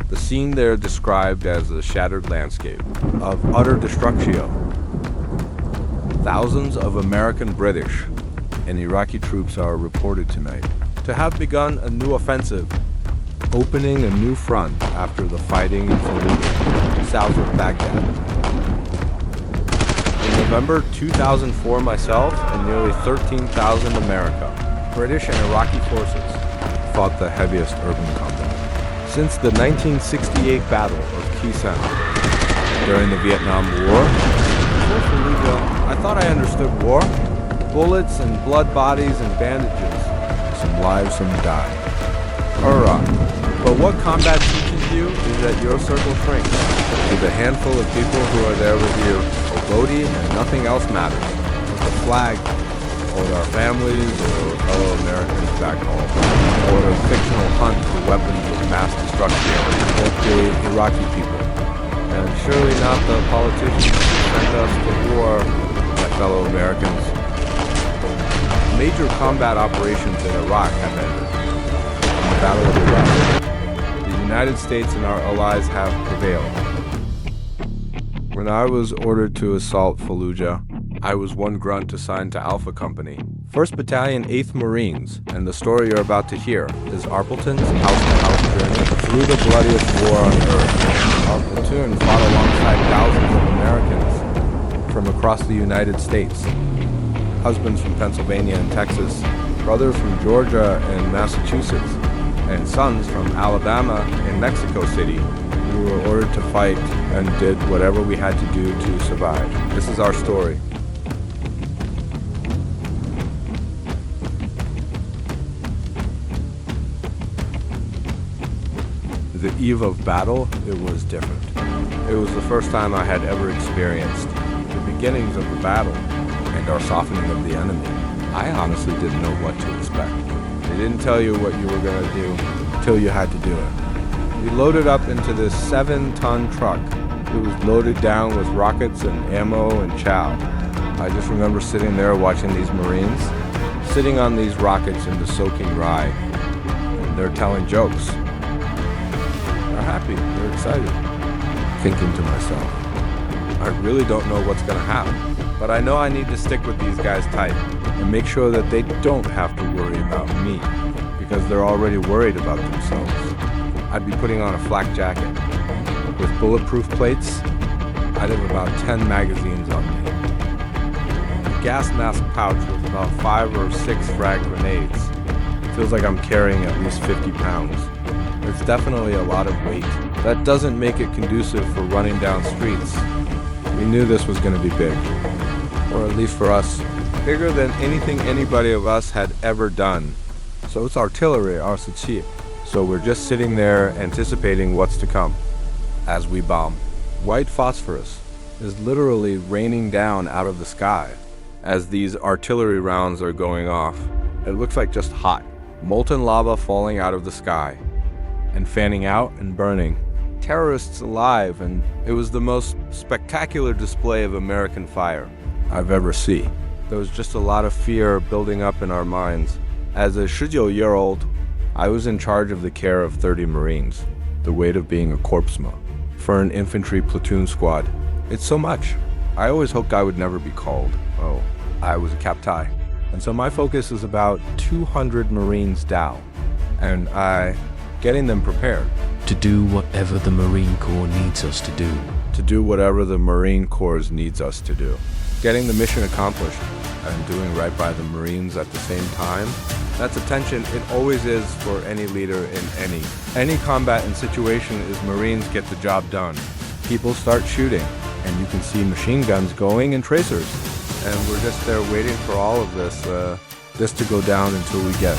The scene there described as a shattered landscape of utter destruction. Thousands of American, British, and Iraqi troops are reported tonight to have begun a new offensive, opening a new front after the fighting in Fallujah, south of Baghdad. In November 2004, myself and nearly 13,000 America, British and Iraqi forces fought the heaviest urban combat since the 1968 Battle of Kesan. During the Vietnam War, before Fallujah, I thought I understood war. Bullets and blood bodies and bandages. Some lives, some die. Iraq. But what combat teaches you is that your circle shrinks to the handful of people who are there with you, a Bodhi, and nothing else matters. The flag, or our families, or fellow Americans back home, or a fictional hunt for weapons of mass destruction, or the Iraqi people. And surely not the politicians who sent us to war, my fellow Americans. Major combat operations in Iraq have ended. In the Battle of Iraq, the United States and our allies have prevailed. When I was ordered to assault Fallujah, I was one grunt assigned to Alpha Company, 1st Battalion, 8th Marines, and the story you're about to hear is Arpleton's house-to-house journey through the bloodiest war on Earth. Our platoon fought alongside thousands of Americans from across the United States. Husbands from Pennsylvania and Texas, brothers from Georgia and Massachusetts, and sons from Alabama and Mexico City. We were ordered to fight and did whatever we had to do to survive. This is our story. The eve of battle, it was different. It was the first time I had ever experienced the beginnings of the battle and our softening of the enemy. I honestly didn't know what to expect. They didn't tell you what you were going to do until you had to do it. We loaded up into this 7-ton truck. It was loaded down with rockets and ammo and chow. I just remember sitting there watching these Marines, sitting on these rockets in the soaking rye, and they're telling jokes. They're happy, they're excited. Thinking to myself, I really don't know what's going to happen. But I know I need to stick with these guys tight and make sure that they don't have to worry about me because they're already worried about themselves. I'd be putting on a flak jacket. With bulletproof plates, I'd have about 10 magazines on me. A gas mask pouch with about 5 or 6 frag grenades. Feels like I'm carrying at least 50 pounds. It's definitely a lot of weight. That doesn't make it conducive for running down streets. We knew this was going to be big. Or at least for us, bigger than anything anybody of us had ever done. So it's artillery, our suchi. So we're just sitting there anticipating what's to come as we bomb. White phosphorus is literally raining down out of the sky as these artillery rounds are going off. It looks like just hot, molten lava falling out of the sky and fanning out and burning. Terrorists alive, and it was the most spectacular display of American fire I've ever seen. There was just a lot of fear building up in our minds. As a 19-year-old, I was in charge of the care of 30 Marines, the weight of being a corpsman. For an infantry platoon squad, it's so much. I always hoped I would never be called. Oh, I was a captai. And so my focus is about 200 Marines down, and getting them prepared. To do whatever the Marine Corps needs us to do. To do whatever the Marine Corps needs us to do. Getting the mission accomplished and doing right by the Marines at the same time, that's a tension it always is for any leader in any combat and situation is Marines get the job done. People start shooting, and you can see machine guns going and tracers. And we're just there waiting for all of this to go down until we get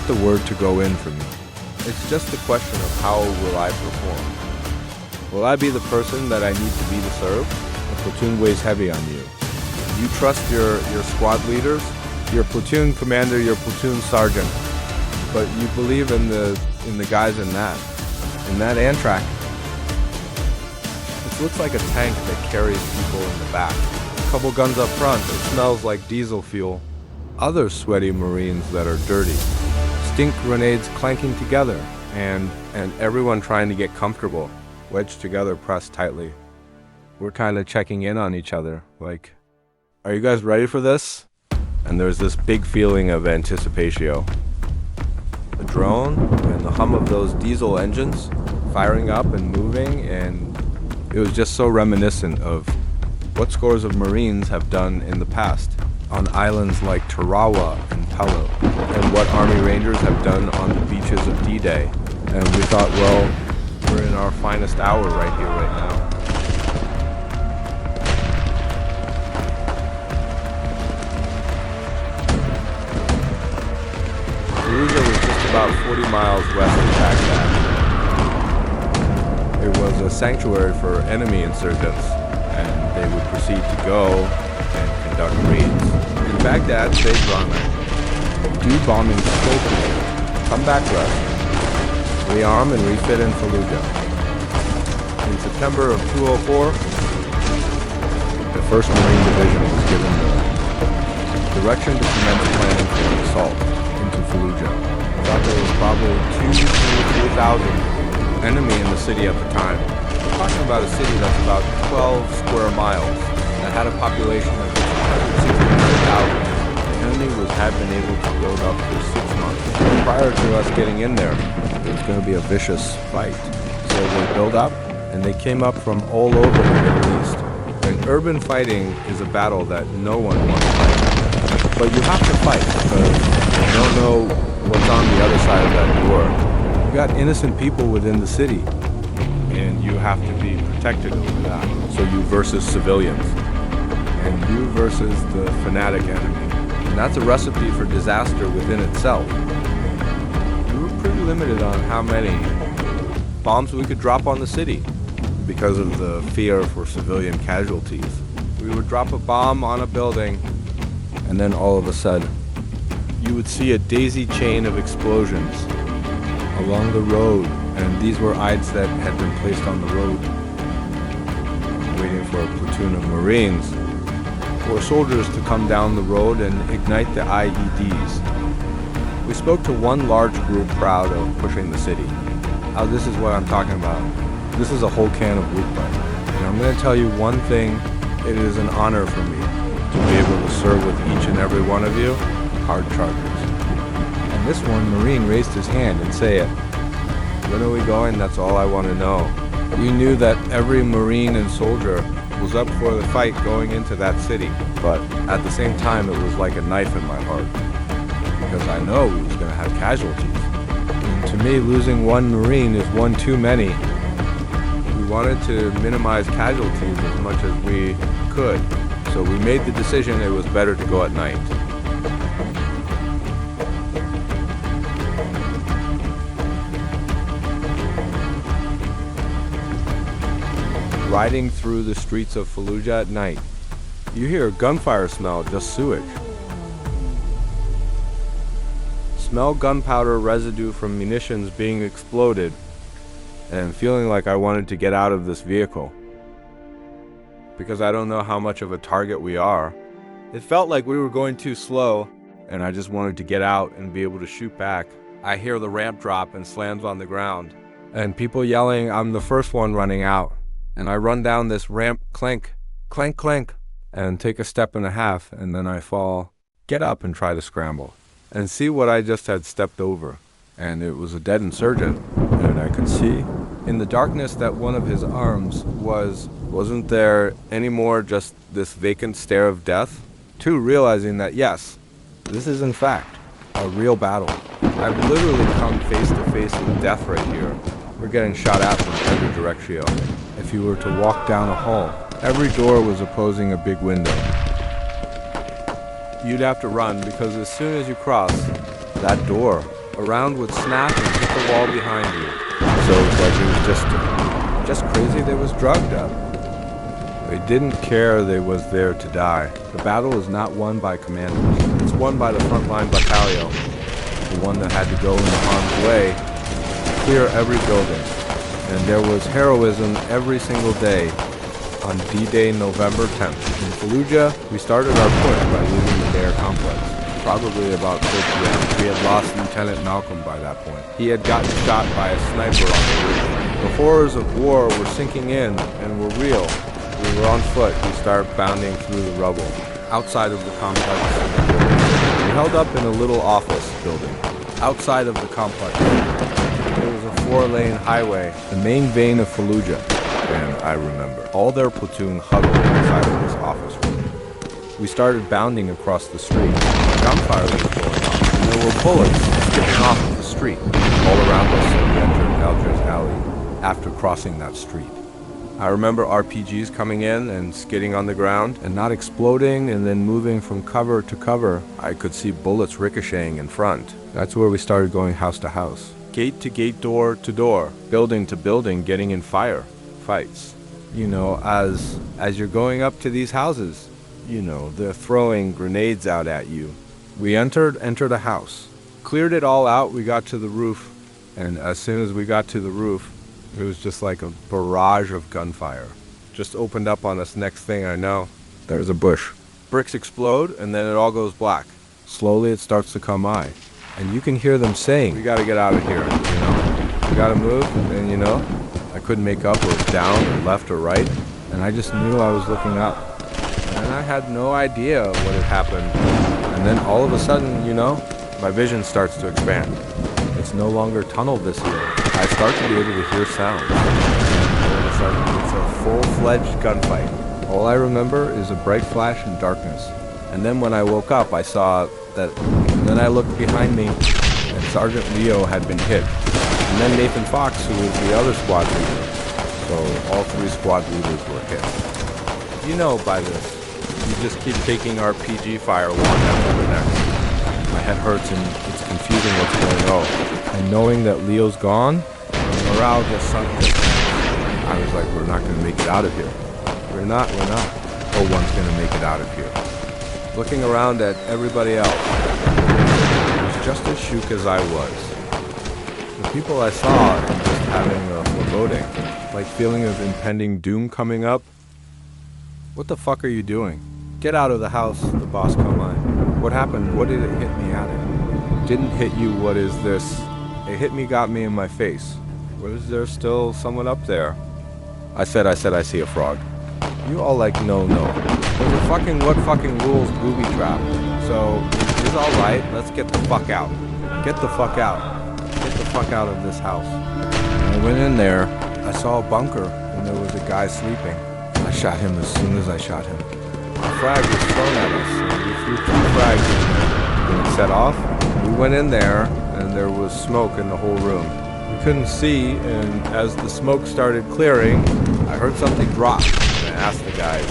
the word to go in for me. It's just a question of how will I perform. Will I be the person that I need to be to serve? The platoon weighs heavy on you. You trust your squad leaders, your platoon commander, your platoon sergeant, but you believe in the guys in that Amtrak. It looks like a tank that carries people in the back. A couple guns up front, it smells like diesel fuel. Other sweaty Marines that are dirty. Stink grenades clanking together, and everyone trying to get comfortable, wedged together, pressed tightly. We're kind of checking in on each other, like, are you guys ready for this? And there's this big feeling of anticipatio. The drone and the hum of those diesel engines firing up and moving, and it was just so reminiscent of what scores of Marines have done in the past on islands like Tarawa and Palau, and what Army Rangers have done on the beaches of D-Day. And we thought, well, we're in our finest hour right here, right now. Fallujah was just about 40 miles west of Baghdad. It was a sanctuary for enemy insurgents, and they would proceed to go and conduct raids. In Baghdad, they run it. Do bombing skillfully. Come back rest. Rearm and refit in Fallujah. In September of 2004, the 1st Marine Division was given the direction to commence planning for an assault into Fallujah. I thought there was probably 2,000 enemy in the city at the time. We're talking about a city that's about 12 square miles that had a population of 160,000. The enemy had been able to build up for 6 months. Prior to us getting in there, it was going to be a vicious fight. So they built up, and they came up from all over the Middle East. And urban fighting is a battle that no one wants to fight. But you have to fight, because you don't know what's on the other side of that door. You got innocent people within the city, and you have to be protected over that. So you versus civilians, and you versus the fanatic enemy. And that's a recipe for disaster within itself. We were pretty limited on how many bombs we could drop on the city because of the fear for civilian casualties. We would drop a bomb on a building, and then all of a sudden, you would see a daisy chain of explosions along the road, and these were IEDs that had been placed on the road, waiting for a platoon of Marines, for soldiers to come down the road and ignite the IEDs. We spoke to one large group proud of pushing the city. Now this is what I'm talking about. This is a whole can of Whoopah. And I'm going to tell you one thing, it is an honor for me to be able to serve with each and every one of you, hard chargers. And this one Marine raised his hand and said, when are we going? That's all I want to know. We knew that every Marine and soldier was up for the fight going into that city, but at the same time it was like a knife in my heart, because I know we was going to have casualties. And to me, losing one Marine is one too many. We wanted to minimize casualties as much as we could, so we made the decision it was better to go at night. Riding through the streets of Fallujah at night, you hear gunfire smell, just sewage. Smell gunpowder residue from munitions being exploded, and feeling like I wanted to get out of this vehicle, because I don't know how much of a target we are. It felt like we were going too slow, and I just wanted to get out and be able to shoot back. I hear the ramp drop and slams on the ground, and people yelling, I'm the first one running out. And I run down this ramp, clank, clank, clank, and take a step and a half, and then I fall, get up and try to scramble, and see what I just had stepped over. And it was a dead insurgent, and I could see in the darkness that one of his arms wasn't there anymore, just this vacant stare of death. Two, realizing that yes, this is in fact a real battle. I've literally come face to face with death right here. We're getting shot at from every direction. If you were to walk down a hall, every door was opposing a big window. You'd have to run, because as soon as you cross that door, a round would snap and hit the wall behind you. So it's like it was just crazy they was drugged up. They didn't care they was there to die. The battle is not won by commanders. It's won by the frontline battalion, the one that had to go into harm's way, clear every building. And there was heroism every single day on D-Day, November 10th. In Fallujah, we started our push by losing the Dare complex. probably about 4 p.m. We had lost Lieutenant Malcolm by that point. He had gotten shot by a sniper on the roof. The horrors of war were sinking in and were real. We were on foot. We started bounding through the rubble. Outside of the complex, we held up in a little office building. Outside of the complex, there was a 4-lane highway, the main vein of Fallujah. And I remember all their platoon huddled inside of this office room. We started bounding across the street. Gunfire was going on, and there were bullets skipping off of the street all around us, and we entered Alger's Alley after crossing that street. I remember RPGs coming in and skidding on the ground and not exploding and then moving from cover to cover. I could see bullets ricocheting in front. That's where we started going house to house. Gate to gate, door to door, building to building, getting in fights. You know, as you're going up to these houses, you know, they're throwing grenades out at you. We entered a house, cleared it all out. We got to the roof, and as soon as we got to the roof, it was just like a barrage of gunfire. Just opened up on us. Next thing I know, there's a bush. Bricks explode, and then it all goes black. Slowly it starts to come by, and you can hear them saying, "We gotta get out of here, you know? We gotta move," and you know, I couldn't make up or down or left or right, and I just knew I was looking up. And I had no idea what had happened. And then all of a sudden, you know, my vision starts to expand. It's no longer tunnel vision. I start to be able to hear sounds. And all of a sudden, it's a full-fledged gunfight. All I remember is a bright flash and darkness. And then when I woke up, I saw that, and then I looked behind me, and Sergeant Leo had been hit. And then Nathan Fox, who was the other squad leader. So all 3 squad leaders were hit. You know by this, you just keep taking RPG fire one after the next. My head hurts and it's confusing what's going on. And knowing that Leo's gone, morale just sunk. I was like, we're not going to make it out of here. We're not. No one's going to make it out of here. Looking around at everybody else, I was just as shook as I was. The people I saw, and just having a foreboding, like feeling of impending doom coming up. What the fuck are you doing? Get out of the house, the boss come on. What happened? What did it hit me at it? Didn't hit you, what is this? It hit me, got me in my face. Was there still someone up there? I said, I see a frog. You all like, no. There's a fucking what fucking rules booby trap. So, it's alright, let's get the fuck out. Get the fuck out. Get the fuck out of this house. When I went in there, I saw a bunker, and there was a guy sleeping. I shot him as soon as I shot him. A frag was thrown at us, and we threw 2 frags in there. When it set off, we went in there, and there was smoke in the whole room. We couldn't see, and as the smoke started clearing, I heard something drop. And I asked the guys.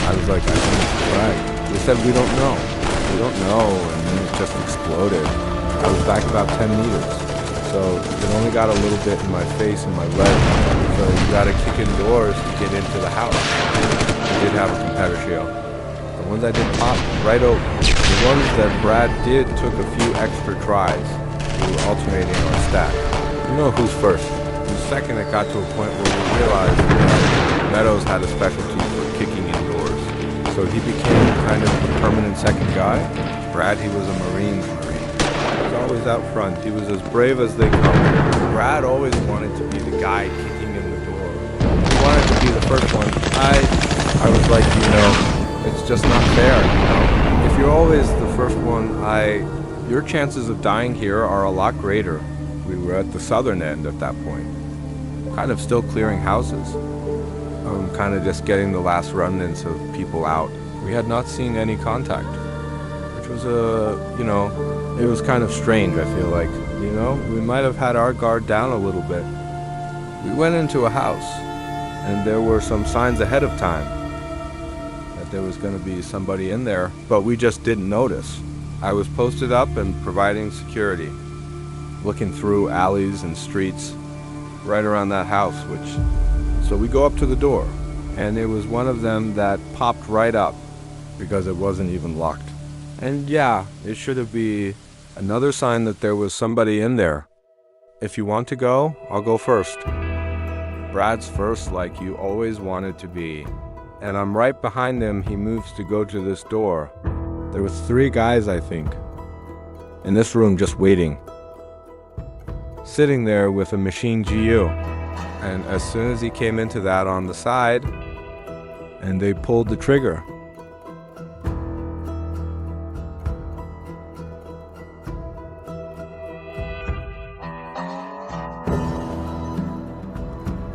I was like, I think it's a frag. They said, we don't know. We don't know, and then it just exploded. I was back about 10 meters. So it only got a little bit in my face and my leg. So you gotta kick in doors to get into the house. I did have a competitor shield. The ones I did pop right open. The ones that Brad did took a few extra tries. We were alternating our stack. You know who's first. The second it got to a point where we realized that Meadows had a specialty for kicking in doors. So he became kind of the permanent second guy. Brad, he was a Marines Marine. He was always out front. He was as brave as they come. Brad always wanted to be the guy kicking in the door. He wanted to be the first one. I was like, you know, it's just not fair, you know. If you're always the first one, your chances of dying here are a lot greater. We were at the southern end at that point. Kind of still clearing houses. Kind of just getting the last remnants of people out. We had not seen any contact, which was you know, it was kind of strange, I feel like. You know, we might have had our guard down a little bit. We went into a house, and there were some signs ahead of time that there was going to be somebody in there, but we just didn't notice. I was posted up and providing security, looking through alleys and streets right around that house, so we go up to the door, and it was one of them that popped right up because it wasn't even locked. And yeah, it should have been another sign that there was somebody in there. If you want to go, I'll go first. Brad's first like you always wanted to be. And I'm right behind him. He moves to go to this door. There was 3 guys, I think. in this room just waiting, sitting there with a machine GU. And as soon as he came into that on the side, and they pulled the trigger,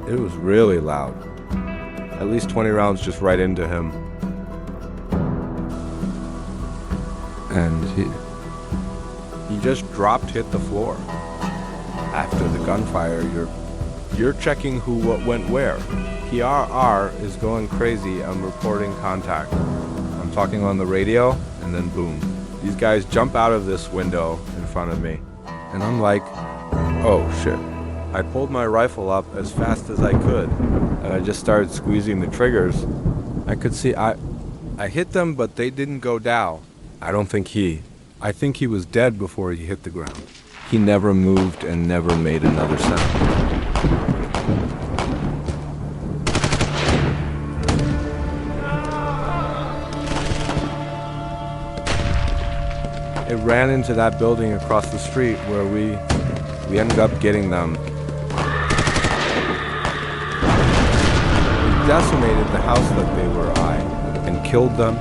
it was really loud. At least 20 rounds just right into him. And he just dropped, hit the floor. After the gunfire, you're checking what went where. PRR is going crazy. I'm reporting contact. I'm talking on the radio, and then boom. These guys jump out of this window in front of me. And I'm like, oh shit. I pulled my rifle up as fast as I could, and I just started squeezing the triggers. I could see I hit them, but they didn't go down. I think he was dead before he hit the ground. He never moved and never made another sound. It ran into that building across the street where we ended up getting them. It decimated the house that they were eyeing and killed them.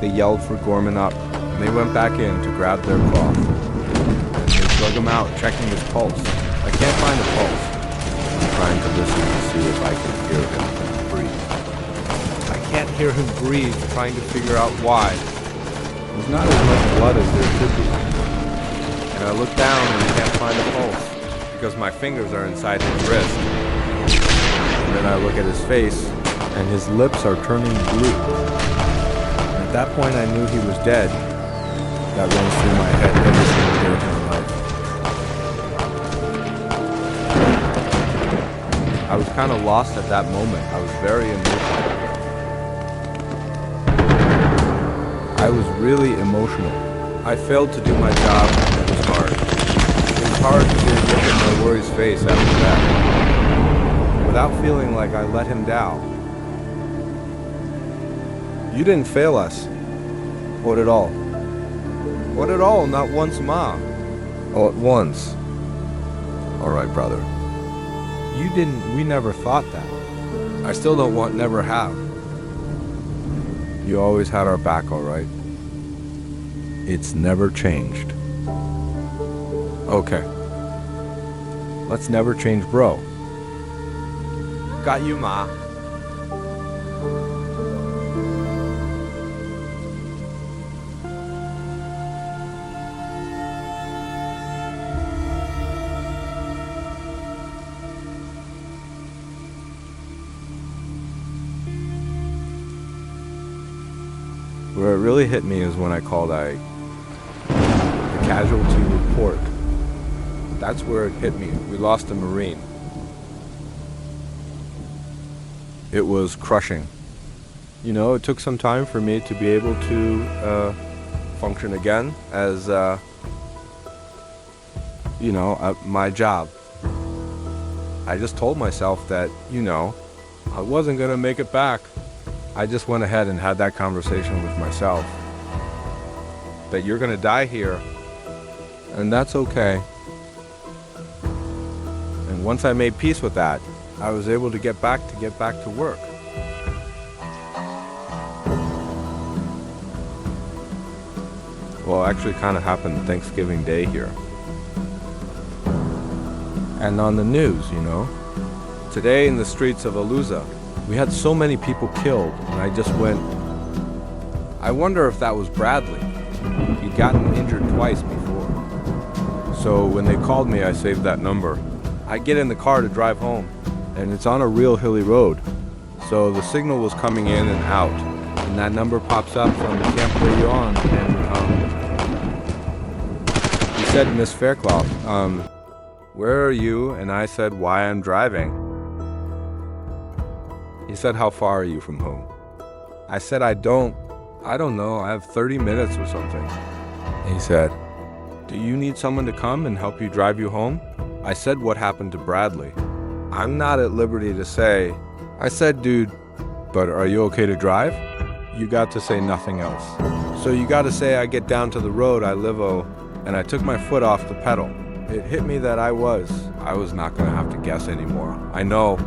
They yelled for Gorman up, and they went back in to grab their cloth. And they drug him out, checking his pulse. I can't find a pulse. I'm trying to listen to see if I can hear him breathe. I can't hear him breathe, trying to figure out why. There's not as much blood as there could be. And I look down and I can't find a pulse, because my fingers are inside his wrist. And then I look at his face, and his lips are turning blue. At that point I knew he was dead. That runs through my head every single day of my life. I was kind of lost at that moment. I was very emotional. I was really emotional. I failed to do my job, and it was hard. It was hard to look at my worry's face after that, without feeling like I let him down. You didn't fail us. What at all? What at all? Not once, Ma. All at once. All right, brother. You didn't. We never thought that. I still don't want, never have. You always had our back, all right? It's never changed. Okay. Let's never change, bro. Got you, Ma. Where it really hit me is when I called a casualty report. That's where it hit me. We lost a Marine. It was crushing. You know, it took some time for me to be able to function again as, my job. I just told myself that, I wasn't gonna make it back. I just went ahead and had that conversation with myself. That you're gonna die here, and that's okay. And once I made peace with that, I was able to get back to work. Well, actually kind of happened Thanksgiving Day here. And on the news, today in the streets of Aluza, we had so many people killed, and I just went, I wonder if that was Bradley. He'd gotten injured twice before. So when they called me, I saved that number. I get in the car to drive home, and it's on a real hilly road. So the signal was coming in and out, and that number pops up from the Camp Radio on, and he said, Miss Faircloth, where are you? And I said, why I'm driving. He said, how far are you from home? I said, I don't know, I have 30 minutes or something. And he said, do you need someone to come and help you drive you home? I said, what happened to Bradley? I'm not at liberty to say. I said, dude, but are you okay to drive? you got to say nothing else. So you got to say I get down to the road I live-o, and I took my foot off the pedal. It hit me that I was not going to have to guess anymore. I know